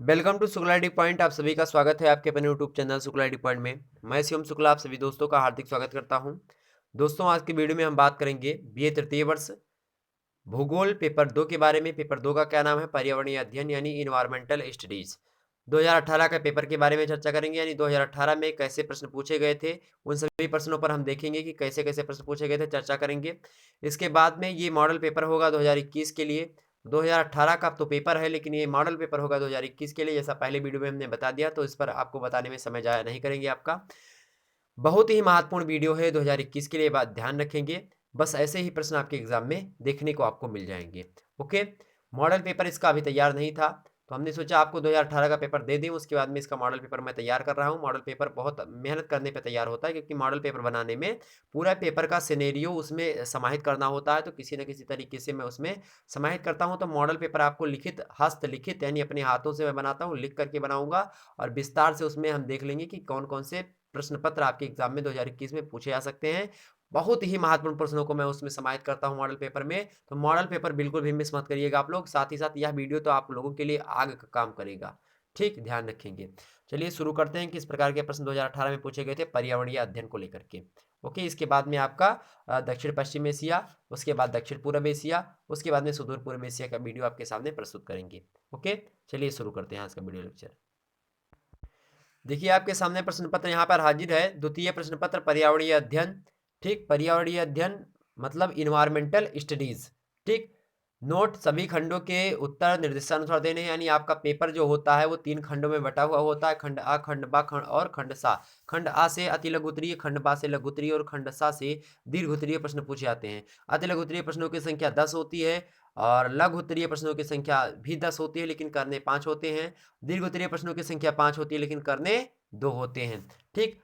Welcome to Shukla D point. आप सभी का स्वागत है आपके अपने YouTube channel Shukla D point में। मैं शिवम शुक्ला आप सभी दोस्तों का हार्दिक स्वागत करता हूं। दोस्तों, आज की वीडियो में हम बात करेंगे बीए तृतीय वर्ष भूगोल पेपर 2 के बारे में। पेपर 2 का क्या नाम है? पर्यावरणीय अध्ययन यानी इन्वायरमेंटल स्टडीज। 2018 का पेपर के बारे में चर्चा करेंगे, यानी 2018 में कैसे प्रश्न पूछे गए थे, उन सभी प्रश्नों पर हम देखेंगे कि कैसे कैसे प्रश्न पूछे गए थे, चर्चा करेंगे। इसके बाद में ये मॉडल पेपर होगा 2021 के लिए। 2018 का तो पेपर है, लेकिन ये मॉडल पेपर होगा 2021 के लिए, जैसा पहले वीडियो में हमने बता दिया, तो इस पर आपको बताने में समय जाया नहीं करेंगे आपका। बहुत ही महत्वपूर्ण वीडियो है 2021 के लिए, बात ध्यान रखेंगे। बस ऐसे ही प्रश्न आपके एग्जाम में देखने को आपको मिल जाएंगे। ओके, मॉडल पेपर इसका अभी तैयार नहीं था, तो हमने सोचा आपको 2018 का पेपर दे दें, उसके बाद में इसका मॉडल पेपर मैं तैयार कर रहा हूँ। मॉडल पेपर बहुत मेहनत करने पे तैयार होता है, क्योंकि मॉडल पेपर बनाने में पूरा पेपर का सिनेरियो उसमें समाहित करना होता है, तो किसी न किसी तरीके से मैं उसमें समाहित करता हूँ। तो मॉडल पेपर आपको लिखित हस्तलिखित यानी अपने हाथों से मैं बनाता हूँ, लिख करके बनाऊंगा, और विस्तार से उसमें हम देख लेंगे कि कौन कौन से प्रश्न पत्र आपके एग्जाम में 2021 में पूछे जा सकते हैं। बहुत ही महत्वपूर्ण प्रश्नों को मैं उसमें समाहित करता हूं मॉडल पेपर में, तो मॉडल पेपर बिल्कुल भी मिस मत करिएगा आप लोग। साथ ही साथ यह वीडियो तो आप लोगों के लिए आगे का काम करेगा, ठीक, ध्यान रखेंगे। चलिए शुरू करते हैं। किस प्रकार के प्रश्न 2018 में पूछे गए थे पर्यावरणीय अध्ययन को लेकर के। ओके, इसके बाद में आपका दक्षिण पश्चिम एशिया, उसके बाद दक्षिण पूर्व एशिया, उसके बाद में सुदूर पूर्व एशिया का वीडियो आपके सामने प्रस्तुत करेंगे। ओके, चलिए शुरू करते हैं आज का वीडियो लेक्चर। देखिए आपके सामने प्रश्न पत्र यहाँ पर हाजिर है। द्वितीय प्रश्न पत्र पर्यावरणीय अध्ययन, ठीक, पर्यावरणीय अध्ययन मतलब इन्वायरमेंटल स्टडीज, ठीक। नोट, सभी खंडों के उत्तर निर्देशानुसार देने हैं, यानी आपका पेपर जो होता है वो 3 खंडों में बटा हुआ होता है, खंड आ, खंड बा, खंड और खंड सा। खंड आ से अति लघु उत्तरीय, खंड बा से लघु उत्तरीय और खंड सा से दीर्घ उत्तरीय प्रश्न पूछे जाते हैं। अति लघु उत्तरीय प्रश्नों की संख्या 10 होती है, और लघु उत्तरीय प्रश्नों की संख्या भी 10 होती है, लेकिन करने 5 होते हैं। दीर्घ उत्तरीय प्रश्नों की संख्या 5 होती है, लेकिन करने 2 होते हैं, ठीक।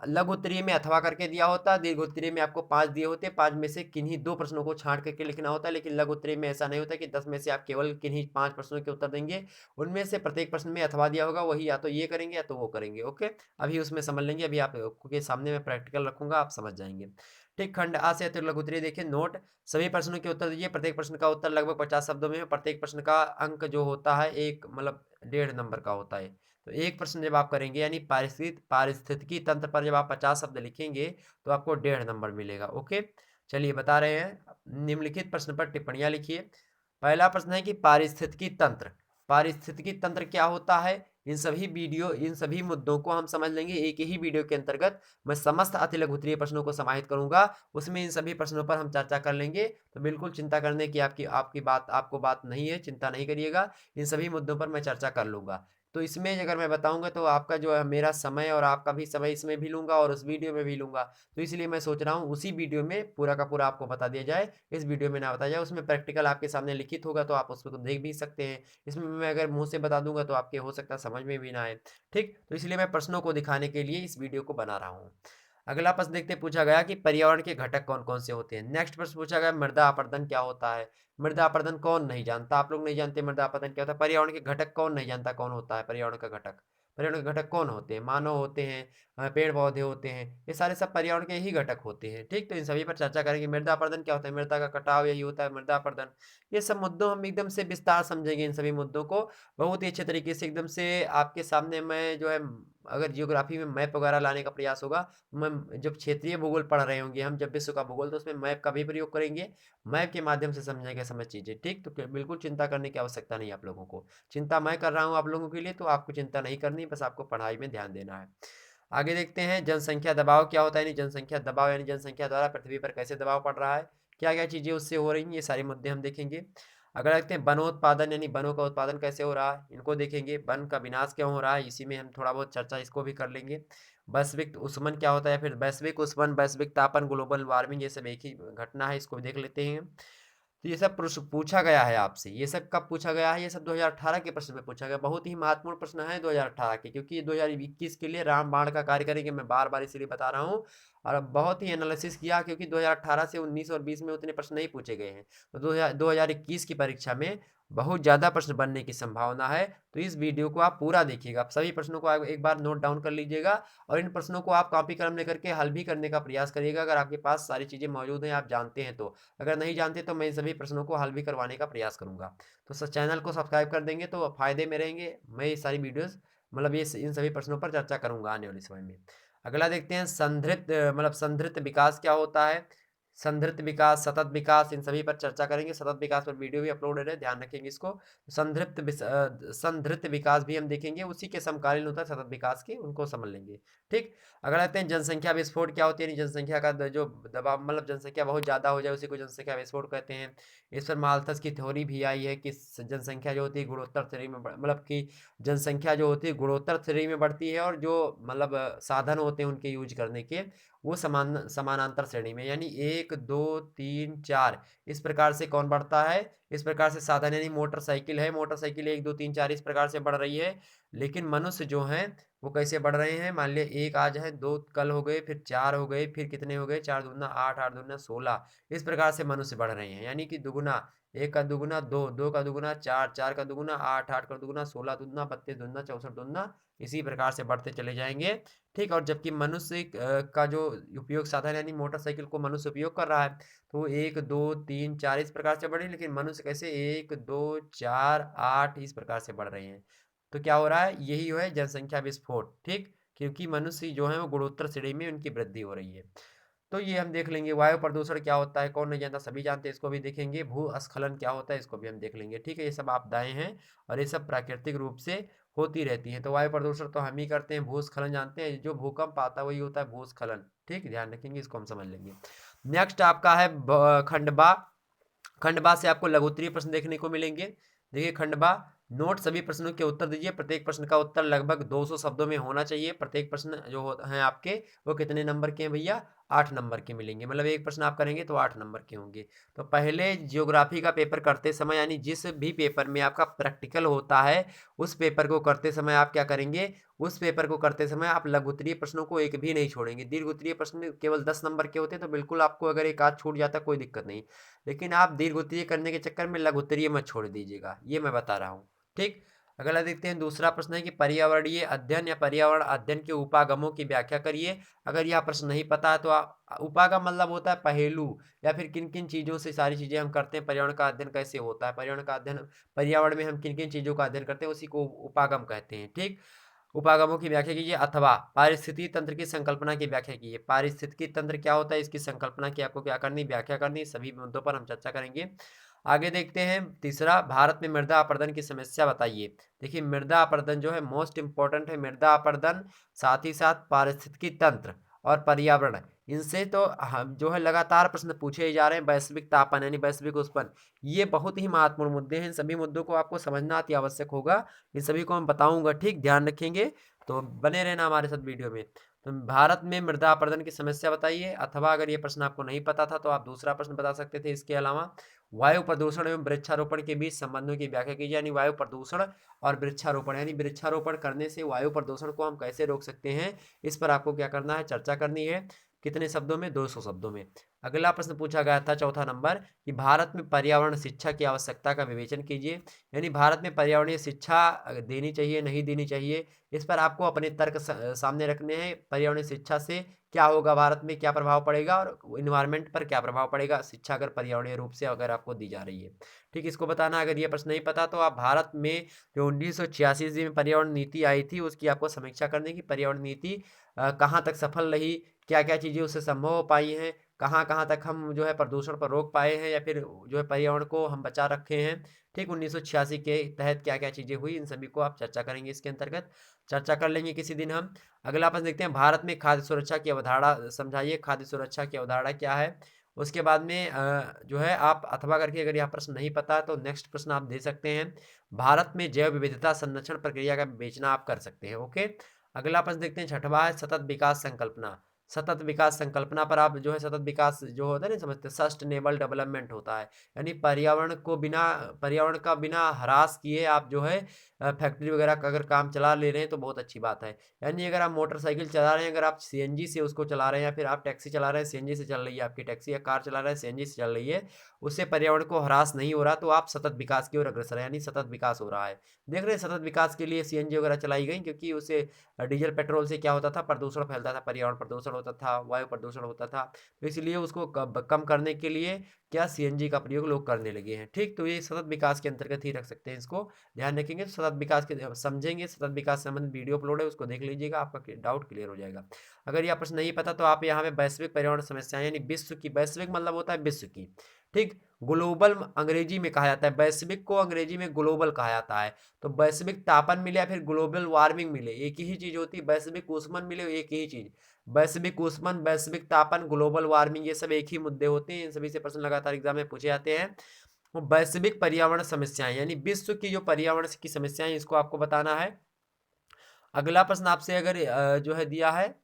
लघु उत्तरीय में अथवा करके दिया होता है, दीर्घ उत्तरीय में आपको 5 दिए होते हैं, 5 में से किन्हीं 2 प्रश्नों को छांट करके लिखना होता है। लेकिन लघु उत्तरीय में ऐसा नहीं होता कि 10 में से आप केवल किन्हीं 5 प्रश्नों के उत्तर देंगे, उनमें से प्रत्येक प्रश्न में अथवा दिया होगा, वही या तो ये करेंगे या तो वो करेंगे। ओके, अभी उसमें समझ लेंगे, अभी आपके सामने मैं प्रैक्टिकल रखूंगा, आप समझ जाएंगे, ठीक। खंड आ से अति लघु उत्तरीय देखिए। नोट, सभी प्रश्नों के उत्तर दीजिए। प्रत्येक प्रश्न का उत्तर लगभग 50 शब्दों में है। प्रत्येक प्रश्न का अंक जो होता है एक मतलब 1.5 नंबर का होता है। तो एक प्रश्न जब आप करेंगे, यानी पारिस्थितिकी तंत्र पर जब आप 50 शब्द लिखेंगे, तो आपको 1.5 नंबर मिलेगा। ओके, चलिए बता रहे हैं। निम्नलिखित प्रश्न पर टिप्पणियां लिखिए। पहला प्रश्न है कि पारिस्थितिकी तंत्र, पारिस्थितिकी तंत्र क्या होता है? इन सभी मुद्दों को हम समझ लेंगे एक ही वीडियो के अंतर्गत। मैं समस्त अति लघु उत्तरीय प्रश्नों को समाहित करूंगा, उसमें इन सभी प्रश्नों पर हम चर्चा कर लेंगे। तो बिल्कुल चिंता करने की आपको बात नहीं है, चिंता नहीं करिएगा। इन सभी मुद्दों पर मैं चर्चा कर लूंगा। तो इसमें अगर मैं बताऊंगा तो आपका जो है मेरा समय और आपका भी समय इसमें भी लूंगा और उस वीडियो में भी लूंगा। तो इसलिए मैं सोच रहा हूँ उसी वीडियो में पूरा का पूरा आपको बता दिया जाए, इस वीडियो में ना बताया जाए। उसमें प्रैक्टिकल आपके सामने लिखित होगा, तो आप उसको देख भी सकते हैं। इसमें मैं अगर मुंह से बता दूंगा तो आपके हो सकता है समझ में भी ना आए, ठीक। तो इसलिए मैं प्रश्नों को दिखाने के लिए इस वीडियो को बना रहा हूँ। अगला प्रश्न देखते, पूछा गया कि पर्यावरण के घटक कौन कौन से होते हैं। नेक्स्ट प्रश्न पूछा गया मृदा अपरदन क्या होता है। मृदा अपरदन कौन नहीं जानता? आप लोग नहीं जानते मृदा अपरदन क्या होता है। पर्यावरण के घटक कौन नहीं जानता कौन होता है पर्यावरण का घटक? पर्यावरण के घटक कौन होते हैं? मानव होते हैं, पेड़ पौधे होते हैं, ये सारे सब पर्यावरण के ही घटक होते हैं, ठीक। तो इन सभी पर चर्चा करेंगे। मृदा अपरदन क्या होता है? मृदा का कटाव यही होता है मृदा अपरदन। ये सब मुद्दों हम एकदम से विस्तार समझेंगे, इन सभी मुद्दों को बहुत ही अच्छे तरीके से एकदम से आपके सामने मैं जो है, अगर जियोग्राफी में मैप वगैरह लाने का प्रयास होगा, मैं जब क्षेत्रीय भूगोल पढ़ रहे होंगे हम, जब विश्व का भूगोल, तो उसमें मैप का भी प्रयोग करेंगे। मैप के माध्यम से समझेंगे समझ चीजें, ठीक। तो बिल्कुल चिंता करने की आवश्यकता नहीं आप लोगों को। चिंता मैं कर रहा हूँ आप लोगों के लिए, तो आपको चिंता नहीं करनी, बस आपको पढ़ाई में ध्यान देना है। आगे देखते हैं जनसंख्या दबाव क्या होता है। यानी जनसंख्या दबाव यानी जनसंख्या द्वारा पृथ्वी पर कैसे दबाव पड़ रहा है, क्या क्या चीजें उससे हो रही हैं, ये सारे मुद्दे हम देखेंगे। अगर देखते हैं वनोत्पादन यानी वनों का उत्पादन कैसे हो रहा है, इनको देखेंगे। वन का विनाश क्यों हो रहा है, इसी में हम थोड़ा बहुत चर्चा इसको भी कर लेंगे। वैश्विक उष्मन क्या होता है, फिर वैश्विक उष्मन, वैश्विक तापन, ग्लोबल वार्मिंग, ये सब एक ही घटना है, इसको भी देख लेते हैं। तो ये सब पूछा गया है आपसे। ये सब कब पूछा गया है? ये सब 2018 के प्रश्न में पूछा गया। बहुत ही महत्वपूर्ण प्रश्न है 2018 के, क्योंकि ये 2021 के लिए रामबाण का कार्य करेंगे, मैं बार बार इसलिए बता रहा हूँ। और अब बहुत ही एनालिसिस किया, क्योंकि 2018 से 19 और 20 में उतने प्रश्न नहीं पूछे गए हैं, तो 2021 की परीक्षा में बहुत ज़्यादा प्रश्न बनने की संभावना है। तो इस वीडियो को आप पूरा देखिएगा। आप सभी प्रश्नों को आप एक बार नोट डाउन कर लीजिएगा और इन प्रश्नों को आप कॉपी कलम लेकर के हल भी करने का प्रयास करिएगा, अगर आपके पास सारी चीज़ें मौजूद हैं, आप जानते हैं तो। अगर नहीं जानते तो मैं इन सभी प्रश्नों को हल भी करवाने का प्रयास करूँगा। तो चैनल को सब्सक्राइब कर देंगे तो फ़ायदे में रहेंगे। मैं ये सारी वीडियोज़ मतलब ये इन सभी प्रश्नों पर चर्चा करूँगा आने वाले समय में। अगला देखते हैं संधारित्र विकास क्या होता है। संधारित्र विकास, सतत विकास, इन सभी पर चर्चा करेंगे। सतत विकास पर वीडियो भी अपलोडेड है, ध्यान रखेंगे इसको। संधारित्र विकास भी हम देखेंगे, उसी के समकालीन होता है सतत विकास के, उनको समझ लेंगे। ठीक। अगला आते हैं जनसंख्या विस्फोट क्या होती है। जनसंख्या का जो दबाव मतलब जनसंख्या बहुत ज़्यादा हो जाए उसी को जनसंख्या विस्फोट कहते हैं। इस पर माल्थस की थ्योरी भी आई है कि जनसंख्या जो होती है गुणोत्तर श्रेणी में मतलब कि जनसंख्या जो होती है गुणोत्तर श्रेणी में बढ़ती है, और जो मतलब साधन होते हैं उनके यूज करने के वो समानांतर श्रेणी में, यानी 1 2 3 4 इस प्रकार से कौन बढ़ता है। इस प्रकार से साधन यानी मोटरसाइकिल है, मोटरसाइकिल 1 2 3 4 इस प्रकार से बढ़ रही है। लेकिन मनुष्य जो हैं वो कैसे बढ़ रहे हैं। मान लिया 1 आज है, 2 कल हो गए, फिर 4 हो गए, फिर कितने हो गए, 4 दूना 8, 8 दूना 16, इस प्रकार से मनुष्य बढ़ रहे हैं। यानी कि दुगुना, 1 का दुगुना 2, 2 का दुगुना 4, 4 का दुगुना 8, 8 का दुगुना 16 दुगुना 32 दुगुना 64 दुगुना, इसी प्रकार से बढ़ते चले जाएंगे। ठीक। और जबकि मनुष्य का जो उपयोग साधन यानी मोटरसाइकिल को मनुष्य उपयोग कर रहा है, तो 1 2 3 4 इस प्रकार से बढ़े, लेकिन मनुष्य कैसे 1 2 4 8 इस प्रकार से बढ़ रहे हैं। तो क्या हो रहा है, यही है जनसंख्या विस्फोट। ठीक। क्योंकि मनुष्य जो है वो गुणोत्तर श्रेणी में उनकी वृद्धि हो रही है। तो ये हम देख लेंगे। वायु प्रदूषण क्या होता है, कौन नहीं जानता, सभी जानते हैं, इसको भी देखेंगे। भूस्खलन क्या होता है, इसको भी हम देख लेंगे। ठीक है। ये सब आपदाएं हैं और ये सब प्राकृतिक रूप से होती रहती हैं। तो वायु प्रदूषण तो हम ही करते हैं। भूस्खलन जानते हैं, जो भूकंप आता है वही होता है भूस्खलन। ठीक, ध्यान रखेंगे, इसको हम समझ लेंगे। नेक्स्ट आपका है खंडवा। खंडवा से आपको लघुत्तरीय प्रश्न देखने को मिलेंगे। देखिए खंडवा, नोट सभी प्रश्नों के उत्तर दीजिए। प्रत्येक प्रश्न का उत्तर लगभग 200 शब्दों में होना चाहिए। प्रत्येक प्रश्न जो हैं आपके वो कितने नंबर के हैं भैया, 8 नंबर के मिलेंगे। मतलब एक प्रश्न आप करेंगे तो 8 नंबर के होंगे। तो पहले ज्योग्राफी का पेपर करते समय, यानी जिस भी पेपर में आपका प्रैक्टिकल होता है, उस पेपर को करते समय आप क्या करेंगे, उस पेपर को करते समय आप लघुत्तरीय प्रश्नों को एक भी नहीं छोड़ेंगे। दीर्घोत्तरीय प्रश्न केवल 10 नंबर के होते हैं, तो बिल्कुल आपको अगर एक आध छूट जाता कोई दिक्कत नहीं। लेकिन आप दीर्घोत्तरीय करने के चक्कर में लघुत्तरीय मत छोड़ दीजिएगा, ये मैं बता रहा हूँ। ठीक। अगला देखते हैं, दूसरा प्रश्न है कि पर्यावरणीय अध्ययन या पर्यावरण अध्ययन के उपागमों की व्याख्या करिए। अगर यह प्रश्न नहीं पता है तो आप, उपागम मतलब होता है पहेलू, या फिर किन किन चीज़ों से सारी चीज़ें हम करते हैं, पर्यावरण का अध्ययन कैसे होता है, पर्यावरण का अध्ययन, पर्यावरण में हम किन किन चीज़ों का अध्ययन करते हैं, उसी को उपागम कहते हैं। ठीक। उपागमों की व्याख्या कीजिए, अथवा पारिस्थितिकी तंत्र की संकल्पना की व्याख्या कीजिए। पारिस्थितिकी तंत्र क्या होता है, इसकी संकल्पना की आपको क्या करनी, व्याख्या करनी। सभी मुद्दों पर हम चर्चा करेंगे। आगे देखते हैं तीसरा, भारत में मृदा अपरदन की समस्या बताइए। देखिए मृदा अपरदन जो है मोस्ट इंपॉर्टेंट है। मृदा अपरदन, साथ ही साथ पारिस्थितिकी तंत्र और पर्यावरण, इनसे तो हम जो है लगातार प्रश्न पूछे ही जा रहे हैं। वैश्विक तापन यानी वैश्विक उष्णन, ये बहुत ही महत्वपूर्ण मुद्दे हैं। इन सभी मुद्दों को आपको समझना अति आवश्यक होगा। इन सभी को मैं बताऊंगा। ठीक, ध्यान रखेंगे, तो बने रहना हमारे साथ वीडियो में। तो भारत में मृदा अपरदन की समस्या बताइए, अथवा अगर ये प्रश्न आपको नहीं पता था तो आप दूसरा प्रश्न बता सकते थे। इसके अलावा वायु प्रदूषण एवं वृक्षारोपण के बीच संबंधों की व्याख्या कीजिए। यानी वायु प्रदूषण और वृक्षारोपण, यानी वृक्षारोपण करने से वायु प्रदूषण को हम कैसे रोक सकते हैं, इस पर आपको क्या करना है, चर्चा करनी है। कितने शब्दों में, 200 शब्दों में। अगला प्रश्न पूछा गया था चौथा नंबर, कि भारत में पर्यावरण शिक्षा की आवश्यकता का विवेचन कीजिए। यानी भारत में पर्यावरणीय शिक्षा देनी चाहिए नहीं देनी चाहिए, इस पर आपको अपने तर्क सामने रखने हैं। पर्यावरणीय शिक्षा से क्या होगा, भारत में क्या प्रभाव पड़ेगा और इन्वायरमेंट पर क्या प्रभाव पड़ेगा, शिक्षा अगर पर्यावरणीय रूप से अगर आपको दी जा रही है। ठीक, इसको बताना। अगर ये प्रश्न नहीं पता तो आप भारत में जो 1986 ईस्वी में पर्यावरण नीति आई थी उसकी आपको समीक्षा करने की। पर्यावरण नीति कहाँ तक सफल रही, क्या क्या चीज़ें उससे संभव हो पाई हैं, कहाँ कहाँ तक हम जो है प्रदूषण पर रोक पाए हैं, या फिर जो है पर्यावरण को हम बचा रखे हैं। ठीक, 1986 के तहत क्या क्या चीज़ें हुई, इन सभी को आप चर्चा करेंगे। इसके अंतर्गत चर्चा कर लेंगे किसी दिन हम। अगला प्रश्न देखते हैं, भारत में खाद्य सुरक्षा की अवधारणा समझाइए। खाद्य सुरक्षा की अवधारणा क्या है। उसके बाद में जो है आप अथवा करके, अगर यह प्रश्न नहीं पता है तो नेक्स्ट प्रश्न आप दे सकते हैं। भारत में जैव विविधता संरक्षण प्रक्रिया का विवेचना आप कर सकते हैं। ओके। अगला प्रश्न देखते हैं, छठवां है सतत विकास संकल्पना। सतत विकास संकल्पना पर आप जो है सतत विकास जो होता है ना समझते, सस्टेनेबल डेवलपमेंट होता है, यानी पर्यावरण का बिना ह्रास किए आप जो है फैक्ट्री वगैरह का अगर काम चला ले रहे हैं तो बहुत अच्छी बात है। यानी अगर आप मोटरसाइकिल चला रहे हैं, अगर आप सीएनजी से उसको चला रहे हैं, या फिर आप टैक्सी चला रहे हैं सीएनजी से चल रही है आपकी टैक्सी, या कार चला रहे हैं सीएनजी से चल रही है, उससे पर्यावरण को ह्रास नहीं हो रहा, तो आप सतत विकास की ओर अग्रसर है, यानी सतत विकास हो रहा है। देख रहे हैं सतत विकास के लिए सीएनजी वगैरह चलाई गई, क्योंकि उससे डीजल पेट्रोल से क्या होता था, प्रदूषण फैलता था, पर्यावरण प्रदूषण होता था, वायु प्रदूषण होता था, तो इसलिए उसको कम करने के लिए क्या सीएनजी का प्रयोग लोग करने लगे हैं। ठीक, तो ये सतत विकास के अंतर्गत ही रख सकते हैं, इसको ध्यान रखेंगे तो सतत विकास के समझेंगे। सतत विकास से संबंधित वीडियो अपलोड है, उसको देख लीजिएगा, आपका डाउट क्लियर हो जाएगा। अगर ये प्रश्न नहीं पता तो आप यहाँ पे वैश्विक पर्यावरण समस्याएं, यानी विश्व की, वैश्विक मतलब होता है विश्व की, ठीक, ग्लोबल अंग्रेजी में कहा जाता है, वैश्विक को अंग्रेजी में ग्लोबल कहा जाता है। तो वैश्विक तापन मिले या फिर ग्लोबल वार्मिंग मिले, एक ही चीज होती है, वैश्विक ऊष्मन मिले, एक ही चीज, वैश्विक ऊष्मन, वैश्विक तापन, ग्लोबल वार्मिंग, ये सब एक ही मुद्दे होते हैं, इन सभी से प्रश्न लगातार एग्जाम में पूछे जाते हैं। वैश्विक पर्यावरण समस्याएं, यानी विश्व की जो पर्यावरण की समस्याएं, इसको आपको बताना है। अगला प्रश्न आपसे अगर जो है दिया है,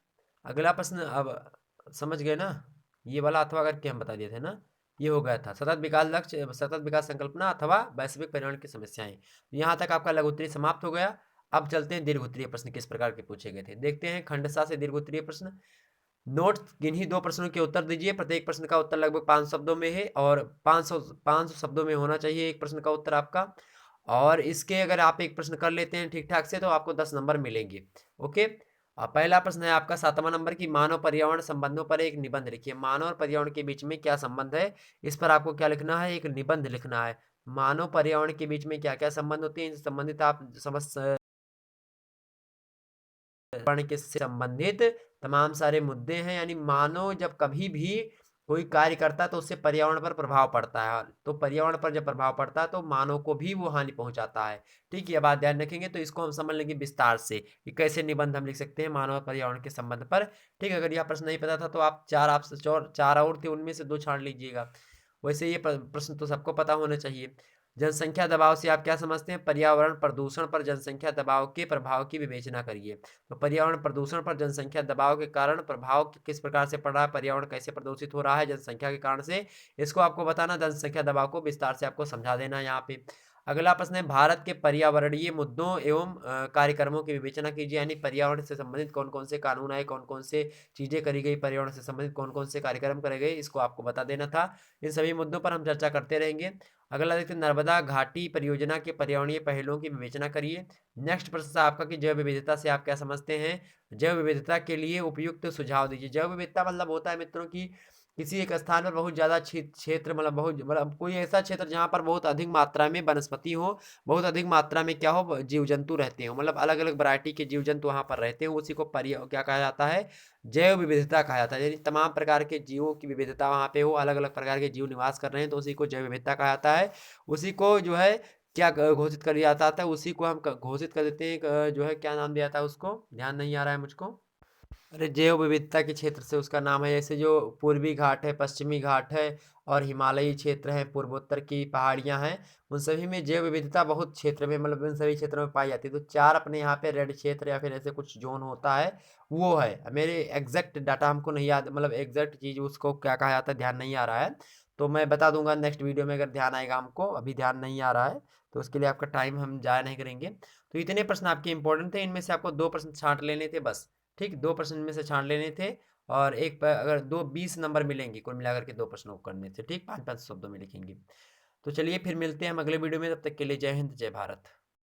अगला प्रश्न, अब समझ गए ना, ये वाला अथवा करके हम बता दिए थे ना, ये हो गया था सतत विकास लक्ष्य, सतत विकास संकल्पना अथवा वैश्विक पर्यावरण की समस्याएं। यहाँ तक आपका लघु उत्तरीय समाप्त हो गया। अब चलते हैं दीर्घ उत्तरीय प्रश्न किस प्रकार के पूछे गए थे, देखते हैं। खंडसा से दीर्घ उत्तरीय प्रश्न, नोट किन्हीं दो प्रश्नों के उत्तर दीजिए, प्रत्येक प्रश्न का उत्तर लगभग 500 शब्दों में है, और 500 शब्दों में होना चाहिए एक प्रश्न का उत्तर आपका। और इसके अगर आप एक प्रश्न कर लेते हैं ठीक ठाक से तो आपको 10 नंबर मिलेंगे। ओके, पहला प्रश्न है आपका 7वां नंबर की, मानव पर्यावरण संबंधों पर एक निबंध लिखिए। मानव और पर्यावरण के बीच में क्या संबंध है, इस पर आपको क्या लिखना है, एक निबंध लिखना है। मानव पर्यावरण के बीच में क्या क्या संबंध होते हैं, इनसे संबंधित आप समझ पर्यावरण के से संबंधित तमाम सारे मुद्दे हैं, यानी मानव जब कभी भी कोई कार्य करता है तो उससे पर्यावरण पर प्रभाव पड़ता है, तो पर्यावरण पर जब प्रभाव पड़ता है तो मानव को भी वो हानि पहुंचाता है। ठीक, ये बात ध्यान रखेंगे, तो इसको हम समझ लेंगे विस्तार से कि कैसे निबंध हम लिख सकते हैं मानव और पर्यावरण के संबंध पर। ठीक, अगर यह प्रश्न नहीं पता था तो आप चार और थे, उनमें से 2 छांट लीजिएगा। वैसे ये प्रश्न तो सबको पता होना चाहिए। जनसंख्या दबाव से आप क्या समझते हैं, पर्यावरण प्रदूषण पर जनसंख्या दबाव के प्रभाव की विवेचना करिए। तो पर्यावरण प्रदूषण पर जनसंख्या दबाव के कारण प्रभाव किस प्रकार से पड़ रहा है, पर्यावरण कैसे प्रदूषित हो रहा है जनसंख्या के कारण से, इसको आपको बताना, जनसंख्या दबाव को विस्तार से आपको समझा देना यहाँ पे। अगला प्रश्न है, भारत के पर्यावरणीय मुद्दों एवं कार्यक्रमों की विवेचना कीजिए, यानी पर्यावरण से संबंधित कौन कौन से कानून आए, कौन कौन से चीजें करी गई, पर्यावरण से संबंधित कौन कौन से कार्यक्रम करे गए, इसको आपको बता देना था। इन सभी मुद्दों पर हम चर्चा करते रहेंगे। अगला देखते हैं, नर्मदा घाटी परियोजना के पर्यावरणीय पहलुओं की विवेचना करिए। नेक्स्ट प्रश्न आपका कि जैव विविधता से आप क्या समझते हैं, जैव विविधता के लिए उपयुक्त सुझाव दीजिए। जैव विविधता मतलब होता है मित्रों की किसी एक स्थान पर बहुत ज़्यादा क्षेत्र, मतलब कोई ऐसा क्षेत्र जहाँ पर बहुत अधिक मात्रा में वनस्पति हो, बहुत अधिक मात्रा में क्या हो, जीव जंतु रहते हो, मतलब अलग अलग वैरायटी के जीव जंतु वहाँ पर रहते हो, उसी को क्या कहा जाता है, जैव विविधता कहा जाता है। यानी तमाम प्रकार के जीवों की विविधता वहाँ पे हो, अलग अलग प्रकार के जीव निवास कर रहे हैं, तो उसी को जैव विविधता कहा जाता है। उसी को जो है क्या घोषित कर दिया जाता है, उसी को हम घोषित कर देते हैं, जो है क्या नाम दिया था उसको, ध्यान नहीं आ रहा है मुझको। अरे जैव विविधता के क्षेत्र से उसका नाम है, जैसे जो पूर्वी घाट है, पश्चिमी घाट है, और हिमालयी क्षेत्र है, पूर्वोत्तर की पहाड़ियां हैं, उन सभी में जैव विविधता बहुत क्षेत्र में, मतलब इन सभी क्षेत्रों में पाई जाती है। तो 4 अपने यहाँ पे रेड क्षेत्र या फिर ऐसे कुछ जोन होता है, वो है मेरे एग्जैक्ट डाटा हमको नहीं याद, मतलब एग्जैक्ट चीज उसको क्या कहा जाता है ध्यान नहीं आ रहा है, तो मैं बता दूंगा नेक्स्ट वीडियो में अगर ध्यान आएगा हमको, अभी ध्यान नहीं आ रहा है, तो उसके लिए आपका टाइम हम जाया नहीं करेंगे। तो इतने प्रश्न आपके इंपॉर्टेंट थे, इनमें से आपको 2 प्रश्न छांट लेने थे बस। ठीक, 2 प्रश्न में से छांट लेने थे, और एक अगर 20 नंबर मिलेंगे कुल मिलाकर के 2 प्रश्नों को करने से। ठीक, 5-5 शब्दों में लिखेंगे। तो चलिए फिर मिलते हैं हम अगले वीडियो में, तब तक के लिए जय हिंद, जय भारत।